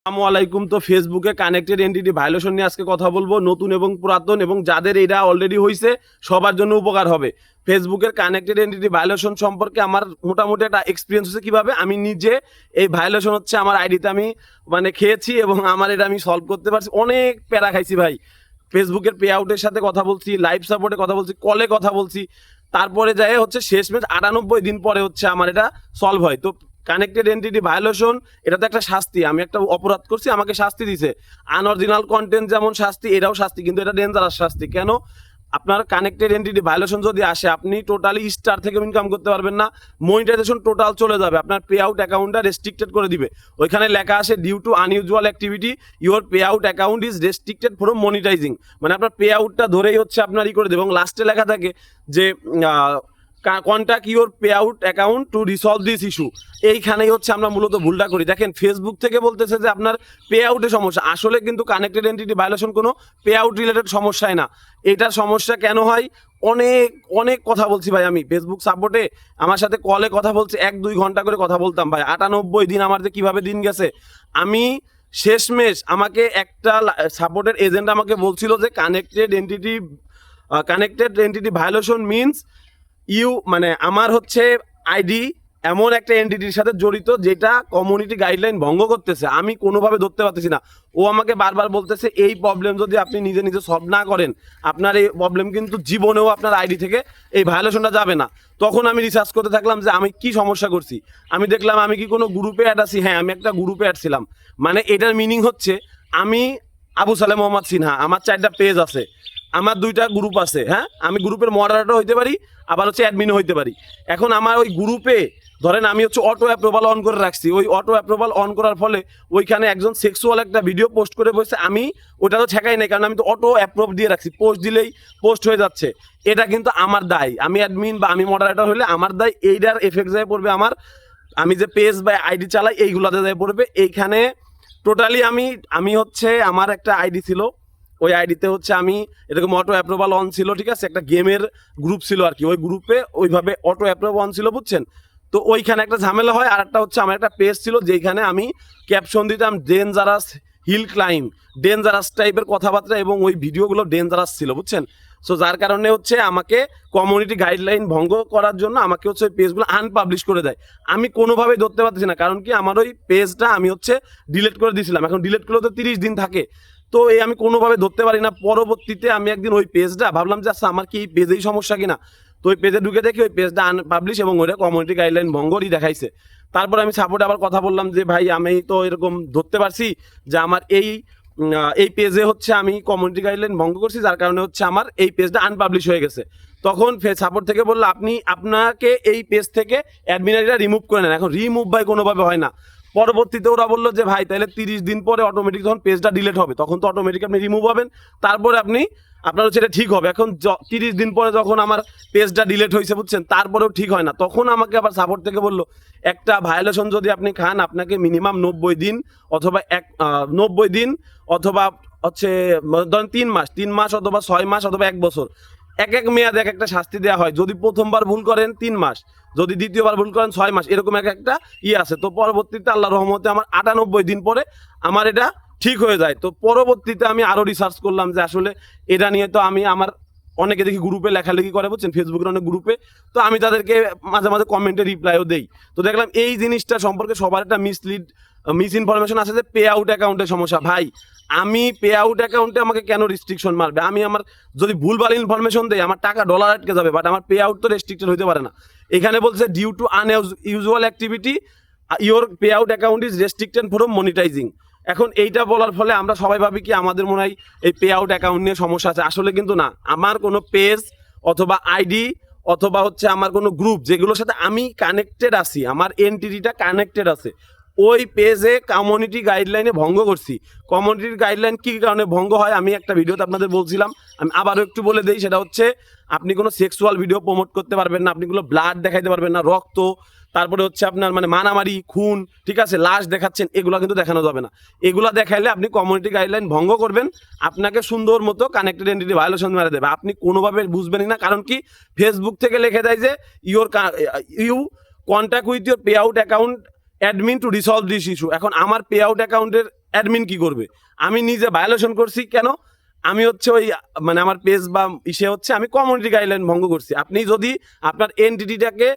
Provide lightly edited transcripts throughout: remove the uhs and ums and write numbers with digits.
আসসালামু আলাইকুম। তো ফেসবুকে কানেক্টেড এন্টিটি ভায়োলেশন নিয়ে আজকে কথা বলবো, নতুন এবং পুরাতন, এবং যাদের এটা অলরেডি হয়েছে সবার জন্য উপকার হবে। ফেসবুকের কানেক্টেড এন্টিটি ভায়োলেশন সম্পর্কে আমার মোটামুটি একটা এক্সপিরিয়েন্স হচ্ছে, কিভাবে আমি নিজে এই ভায়োলেশন হচ্ছে আমার আইডিতে আমি খেয়েছি এবং আমার এটা আমি সলভ করতে পারছি। অনেক প্যারা খাইছি ভাই, ফেসবুকের পে আউটের সাথে কথা বলছি, লাইভ সাপোর্টে কথা বলছি, কলে কথা বলছি, তারপরে যায় হচ্ছে শেষমেশ 98 দিন পরে হচ্ছে আমার এটা সলভ হয়। তো কানেক্টেড এন্টিটি ভায়োলেশন, এটা তো একটা শাস্তি। আমি একটা অপরাধ করছি, আমাকে শাস্তি দিছে। আনঅরিজিনাল কন্টেন্ট যেমন শাস্তি, এটাও শাস্তি, কিন্তু এটা ডেঞ্জারাস শাস্তি। কেন? আপনার কানেক্টেড এন্টিটি ভায়োলেশন যদি আসে, আপনি টোটালি স্টার থেকে ইনকাম করতে পারবেন না, মনিটাইজেশন টোটাল চলে যাবে, আপনার পে আউট অ্যাকাউন্টটা রেস্ট্রিক্টেড করে দিবে। ওইখানে লেখা আসে, due to unusual activity your pay out account is restricted from monetizing. মানে আপনার পে আউটটা ধরেই হচ্ছে আপনার করে দেবে, এবং লাস্টে লেখা থাকে যে contact your pay out account two resolve this issue. এইখানেই হচ্ছে আমরা মূলত ভুলটা করি। দেখেন, ফেসবুক থেকে বলতেছে যে আপনার পে আউটে সমস্যা, আসলে কিন্তু কানেক্টেড এন্টিটি ভায়োলেশন কোনো পে আউট রিলেটেড সমস্যাই না। এটার সমস্যা কেন হয়? অনেক অনেক কথা বলছি ভাই, আমি ফেসবুক সাপোর্টে আমার সাথে কলে কথা বলছি, 1-2 ঘন্টা করে কথা বলতাম ভাই। 98 দিন আমার যে কীভাবে দিন গেছে। আমি শেষমেশ আমাকে একটা সাপোর্টের এজেন্ট আমাকে বলছিল যে কানেক্টেড এন্টিটি ভায়োলেশন মিনস আমার হচ্ছে আইডি এমন একটা এন্টিটির সাথে জড়িত যেটা কমিউনিটি গাইডলাইন ভঙ্গ করতেছে। আমি কোনোভাবে ধরতে পারতেছি না। ও আমাকে বারবার বলতেছে এই প্রবলেম যদি আপনি নিজে নিজে সলভ না করেন, আপনার এই প্রবলেম কিন্তু জীবনেও আপনার আইডি থেকে এই ভায়োলেশনটা যাবে না। তখন আমি রিসার্চ করতে থাকলাম যে আমি কি সমস্যা করছি। আমি দেখলাম আমি কি কোনো গ্রুপে অ্যাড আছি। হ্যাঁ, আমি একটা গ্রুপে অ্যাড ছিলাম। মানে এটার মিনিং হচ্ছে আমি আবু সালেহ মোহাম্মদ সিনহা, আমার 4টা পেজ আছে, আমার 2টা গ্রুপ আছে। হ্যাঁ, আমি গ্রুপের মডারেটর হইতে পারি, আবার হচ্ছে অ্যাডমিনও হইতে পারি। এখন আমার ওই গ্রুপে ধরেন আমি হচ্ছে অটো অ্যাপ্রুভাল অন করে রাখছি। ওই অটো অ্যাপ্রুভাল অন করার ফলে ওইখানে একজন সেক্সুয়াল একটা ভিডিও পোস্ট করে বসে, আমি ওটা তো ঠেকাই নাই, কারণ আমি তো অটো অ্যাপ্রুভ দিয়ে রাখছি, পোস্ট দিলেই পোস্ট হয়ে যাচ্ছে। এটা কিন্তু আমার দায়, আমি অ্যাডমিন বা আমি মডারেটর হলে আমার দায়। এইটার এফেক্ট যায় পড়বে আমার, আমি যে পেজ বা আইডি চালাই এইগুলাতে যায় পড়বে। এইখানে টোটালি আমি হচ্ছে আমার একটা আইডি ছিল, ওই আইডিতে হচ্ছে আমি এরকম অটো অ্যাপ্রুভাল অন ছিল, ঠিক আছে, একটা গেমের গ্রুপ ছিল আর কি, ওই গ্রুপে ওইভাবে অটো অ্যাপ্রুভ অন ছিল, বুঝছেন? তো ওইখানে একটা ঝামেলা হয়। আর একটা হচ্ছে আমার একটা পেজ ছিল যেখানে আমি ক্যাপশন দিতাম ডেঞ্জারাস হিল ক্লাইম, ডেঞ্জারাস টাইপের কথাবার্তা, এবং ওই ভিডিওগুলো ডেঞ্জারাস ছিল, বুঝছেন? সো যার কারণে হচ্ছে আমাকে কমিউনিটি গাইডলাইন ভঙ্গ করার জন্য আমাকে হচ্ছে ওই পেজগুলো আনপাবলিশ করে দেয়। আমি কোনোভাবেই ধরতে পারতেছি না, কারণ কি আমার ওই পেজটা আমি হচ্ছে ডিলিট করে দিয়েছিলাম। এখন ডিলিট করলেও তো 30 দিন থাকে, তো এই আমি কোনোভাবে ধরতে পারি না। পরবর্তীতে আমি একদিন ওই পেজটা ভাবলাম যে আচ্ছা আমার কি এই পেজেই সমস্যা কিনা, তো ওই পেজে ঢুকে দেখি ওই পেজটা আনপাবলিশ এবং ওইটা কমিউনিটি গাইডলাইন ভঙ্গরই দেখাইছে। তারপর আমি সাপোর্টে আবার কথা বললাম যে ভাই আমি তো এরকম ধরতে পারছি যে আমার এই পেজে হচ্ছে আমি কমিউনিটি গাইডলাইন ভঙ্গ করছি, যার কারণে হচ্ছে আমার এই পেজটা আনপাবলিশ হয়ে গেছে। তখন সাপোর্ট থেকে বললো আপনাকে এই পেজ থেকে অ্যাডমিনারটা রিমুভ করে নেন। এখন রিমুভ ভাই কোনোভাবে হয় না। পরবর্তীতে ওরা বললো যে ভাই তাহলে 30 দিন পরে অটোমেটিক যখন পেজটা ডিলিট হবে তখন তো অটোমেটিক আপনি রিমুভ হবেন, তারপরে আপনার হচ্ছে এটা ঠিক হবে। এখন 30 দিন পরে যখন আমার পেজটা ডিলিট হয়েছে, বুঝছেন, তারপরেও ঠিক হয় না। তখন আমাকে আবার সাপোর্ট থেকে বললো একটা ভায়োলেশন যদি আপনি খান, আপনাকে মিনিমাম 90 দিন অথবা 90 দিন অথবা হচ্ছে ধরেন 3 মাস অথবা 6 মাস অথবা 1 বছর, এক মেয়াদে এক একটা শাস্তি দেওয়া হয়। যদি প্রথমবার ভুল করেন 3 মাস, যদি দ্বিতীয়বার ভুল করেন 6 মাস, এরকম একটা আছে। তো পরবর্তীতে আল্লাহর রহমতে আমার 98 দিন পরে আমার এটা ঠিক হয়ে যায়। তো পরবর্তীতে আমি আরও রিসার্চ করলাম যে আসলে এটা নিয়ে তো আমার অনেকে দেখি গ্রুপে লেখালেখি করে, বুঝছেন, ফেসবুকের অনেক গ্রুপে, তো আমি তাদেরকে মাঝে মাঝে কমেন্টে রিপ্লাইও দেই। তো দেখলাম এই জিনিসটা সম্পর্কে সবার একটা মিস ইনফরমেশন আছে যে পে আউট অ্যাকাউন্টের সমস্যা। ভাই, আমি পে আউট অ্যাকাউন্টে আমাকে কেন রিস্ট্রিকশন মারবে? আমার যদি ভুলভাল ইনফরমেশন দেয় আমার টাকা ডলার আটকে যাবে, বাট আমার পে আউট তো রেস্ট্রিক্টেড হতে পারে না। এখানে বলছে due to unusual activity your pay out account is restricted from monetizing. এখন এইটা বলার ফলে আমরা সবাই ভাবি কি আমাদের মনে হয় এই পে আউট অ্যাকাউন্ট নিয়ে সমস্যা আছে। আসলে কিন্তু না। আমার কোনো পেজ অথবা আইডি অথবা হচ্ছে আমার কোনো গ্রুপ যেগুলোর সাথে আমি কানেক্টেড আছি, আমার এন্টিটিটা কানেক্টেড আছে, ওই পেজে কমিউনিটি গাইডলাইনে ভঙ্গ করছি। কমিউনিটির গাইডলাইন কী কারণে ভঙ্গ হয় আমি একটা ভিডিওতে আপনাদের বলছিলাম, আমি আবারও একটু বলে দিই। সেটা হচ্ছে আপনি কোনো সেক্সুয়াল ভিডিও প্রমোট করতে পারবেন না, আপনি কোনো ব্লাড দেখাইতে পারবেন না, রক্ত, তারপরে হচ্ছে আপনার মারামারি, খুন, ঠিক আছে, লাশ দেখাচ্ছেন, এগুলো কিন্তু দেখানো যাবে না। এগুলো দেখাইলে আপনি কমিউনিটি গাইডলাইন ভঙ্গ করবেন, আপনাকে সুন্দর মতো কানেক্টেড এন্টিটি ভায়োলেশন মেরে দেবে। আপনি কোনোভাবে বুঝবেনই না, কারণ কি ফেসবুক থেকে লিখে দেয় যে you contact with your pay out account admin to resolve this issue. এখন আমার পে আউট অ্যাকাউন্টের অ্যাডমিন কি করবে? আমি নিজে ভায়োলেশন করছি কেন? আমি হচ্ছে ওই মানে আমার পেজ বা ইসে হচ্ছে আমি কমিউনিটি গাইডলাইন ভঙ্গ করছি। আপনি যদি আপনার এনটিটিটাকে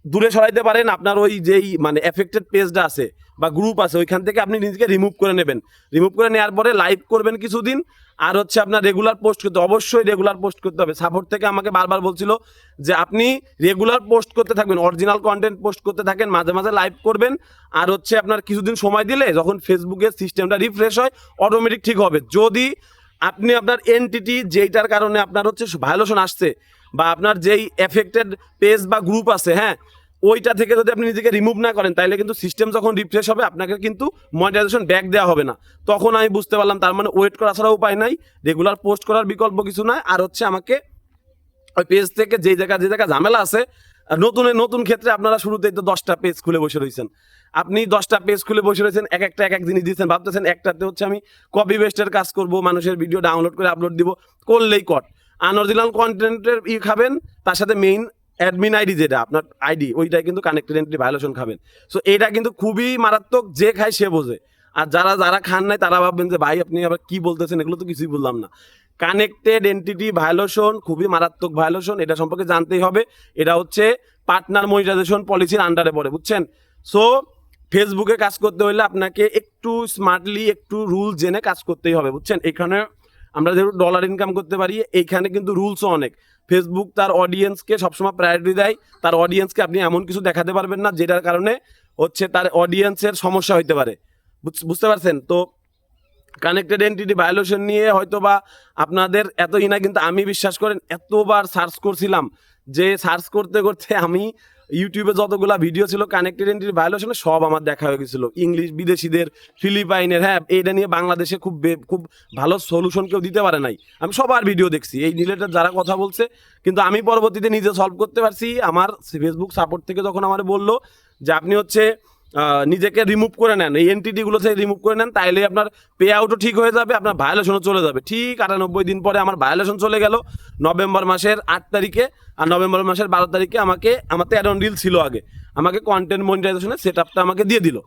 দূরে সরাইতে পারেন, আপনার ওই যেই মানে এফেক্টেড পেজটা আছে বা গ্রুপ আছে ওইখান থেকে আপনি নিজেকে রিমুভ করে নেবেন। রিমুভ করে নেওয়ার পরে লাইভ করবেন কিছুদিন, আর হচ্ছে আপনার রেগুলার পোস্ট করতে, অবশ্যই রেগুলার পোস্ট করতে হবে। সাপোর্ট থেকে আমাকে বারবার বলছিল যে আপনি রেগুলার পোস্ট করতে থাকবেন, অরিজিনাল কন্টেন্ট পোস্ট করতে থাকেন, মাঝে মাঝে লাইভ করবেন, আর হচ্ছে আপনার কিছুদিন সময় দিলে যখন ফেসবুকের সিস্টেমটা রিফ্রেশ হয় অটোমেটিক ঠিক হবে। যদি আপনি আপনার এনটিটি যেইটার কারণে আপনার হচ্ছে ভায়োলেশন আসছে বা আপনার যেই এফেক্টেড পেজ বা গ্রুপ আছে, হ্যাঁ, ওইটা থেকে যদি আপনি নিজেকে রিমুভ না করেন তাহলে কিন্তু সিস্টেম যখন রিফ্রেশ হবে আপনাকে কিন্তু মনিটাইজেশন ব্যাক দেওয়া হবে না। তখন আমি বুঝতে পারলাম তার মানে ওয়েট করা ছাড়া উপায় নাই, রেগুলার পোস্ট করার বিকল্প কিছু নয়। আর হচ্ছে আমাকে ওই পেজ থেকে যে জায়গা ঝামেলা আছে, নতুন ক্ষেত্রে আপনারা শুরুতেই তো 10টা পেজ খুলে বসে রয়েছেন, আপনি 10টা পেজ খুলে বসে রয়েছেন, এক এক জিনিস দিচ্ছেন, ভাবতেছেন একটাতে হচ্ছে আমি কপি পেস্টের কাজ করব, মানুষের ভিডিও ডাউনলোড করে আপলোড দিব, করলেই কট আনঅরিজিনাল কন্টেন্টের খাবেন, তার সাথে মেইন অ্যাডমিন আইডি যেটা আপনার আইডি ওইটাই কিন্তু কানেক্টেড এন্ট্রি ভায়োলেশন খাবেন। সো এটা কিন্তু খুবই মারাত্মক, যে খায় সে বোঝে। আর যারা খান নাই তারা ভাববেন যে ভাই আপনি আবার কি বলতেছেন, এগুলো তো কিছুই বললাম না। কানেক্টেড এন্টিটি ভায়োলেশন খুবই মারাত্মক ভায়োলেশন, এটা সম্পর্কে জানতেই হবে। এটা হচ্ছে পার্টনার মনিটাইজেশন পলিসির আন্ডারে পড়ে, বুঝছেন? সো ফেসবুকে কাজ করতে হলে আপনাকে একটু স্মার্টলি, একটু রুল জেনে কাজ করতেই হবে, বুঝছেন? এখানে আমরা যেহেতু ডলার ইনকাম করতে পারি, এইখানে কিন্তু রুলসও অনেক। ফেসবুক তার অডিয়েন্সকে সবসময় প্রায়োরিটি দেয়, তার অডিয়েন্সকে আপনি এমন কিছু দেখাতে পারবেন না যেটার কারণে হচ্ছে তার অডিয়েন্সের সমস্যা হইতে পারে, বুঝতে পারছেন? তো কানেক্টেড এন্টিটি ভায়োলেশন নিয়ে হয়তো বা আপনাদের এত না, কিন্তু আমি বিশ্বাস করেন এতবার সার্চ করছিলাম যে সার্চ করতে করতে আমি ইউটিউবে যতগুলা ভিডিও ছিল কানেক্টেড এন্টিটি ভায়োলেশনে সব আমার দেখা হয়ে গেছিলো। ইংলিশ, বিদেশিদের, ফিলিপাইনের, হ্যাঁ, এইটা নিয়ে বাংলাদেশে খুব ভালো সলিউশন কেউ দিতে পারে নাই। আমি সবার ভিডিও দেখছি এই রিলেটেড যারা কথা বলছে, কিন্তু আমি পরবর্তীতে নিজে সলভ করতে পারছি। আমার ফেসবুক সাপোর্ট থেকে যখন আমার বললো যে আপনি হচ্ছে নিজেকে রিমুভ করে নেন, এই এনটিটিগুলো থেকে রিমুভ করে নেন, তাইলে আপনার পে আউটও ঠিক হয়ে যাবে, আপনার ভায়োলেশনও চলে যাবে। ঠিক 98 দিন পরে আমার ভায়োলেশন চলে গেল নভেম্বর মাসের 8 তারিখে। আর নভেম্বর মাসের 12 তারিখে আমাকে, আমার তো অ্যাড অন রিল ছিল আগে, আমাকে কন্টেন্ট মনিটাইজেশনের সেট আপটা আমাকে দিয়ে দিল।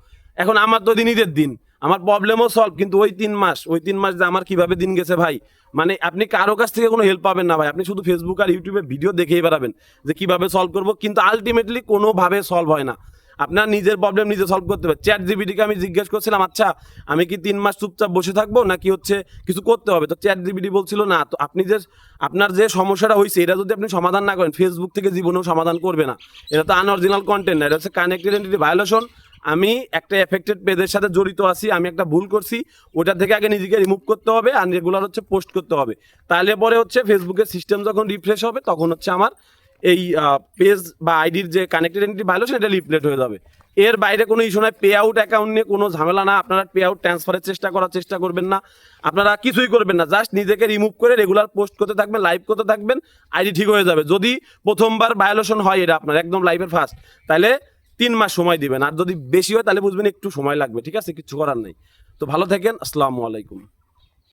এখন আমার তো দিন ঈদের দিন, আমার প্রবলেমও সলভ, কিন্তু ওই 3 মাস যে আমার কিভাবে দিন গেছে ভাই, মানে আপনি কারো কাছ থেকে কোনো হেল্প পাবেন না ভাই, আপনি শুধু ফেসবুক আর ইউটিউবে ভিডিও দেখেই বেড়াবেন যে কিভাবে সলভ করবো, কিন্তু আলটিমেটলি কোনোভাবে সলভ হয় না। আপনার নিজের প্রবলেম নিজে সলভ করতে হবে। চ্যাট জিপিটিকে আমি জিজ্ঞেস করছিলাম, আচ্ছা আমি কি 3 মাস চুপচাপ বসে থাকবো নাকি হচ্ছে কিছু করতে হবে? তো চ্যাট জিপিটি বলছিল না, তো আপনি যে আপনার যে সমস্যাটা হয়েছে এটা যদি আপনি সমাধান না করেন ফেসবুক থেকে জীবনেও সমাধান করবে না। এটা তো আনঅরিজিনাল কন্টেন্ট না, এটা হচ্ছে কানেক্টেড এন্টিটি ভায়োলেশন। আমি একটা এফেক্টেড পেজের সাথে জড়িত আছি, আমি একটা ভুল করছি, ওটা থেকে আগে নিজেকে রিমুভ করতে হবে আর রেগুলার হচ্ছে পোস্ট করতে হবে। তাহলে পরে হচ্ছে ফেসবুকের সিস্টেম যখন রিফ্রেশ হবে তখন হচ্ছে আমার এই পেজ বা আইডির যে কানেক্টেড এন্টিটি ভায়োলেশন এটা রিপ্লেট হয়ে যাবে। এর বাইরে কোনো ইস্যু নয়। পে আউট অ্যাকাউন্ট নিয়ে কোনো ঝামেলা না, আপনারা পে আউট ট্রান্সফারের চেষ্টা করবেন না, আপনারা কিছুই করবেন না, জাস্ট নিজেকে রিমুভ করে রেগুলার পোস্ট করতে থাকবেন, লাইভ করতে থাকবেন, আইডি ঠিক হয়ে যাবে। যদি প্রথমবার ভায়োলেশন হয় এটা আপনার একদম লাইভের ফার্স্ট, তাহলে 3 মাস সময় দিবেন, আর যদি বেশি হয় তাহলে বুঝবেন একটু সময় লাগবে, ঠিক আছে? কিছু করার নেই। তো ভালো থাকেন, আসসালামু আলাইকুম।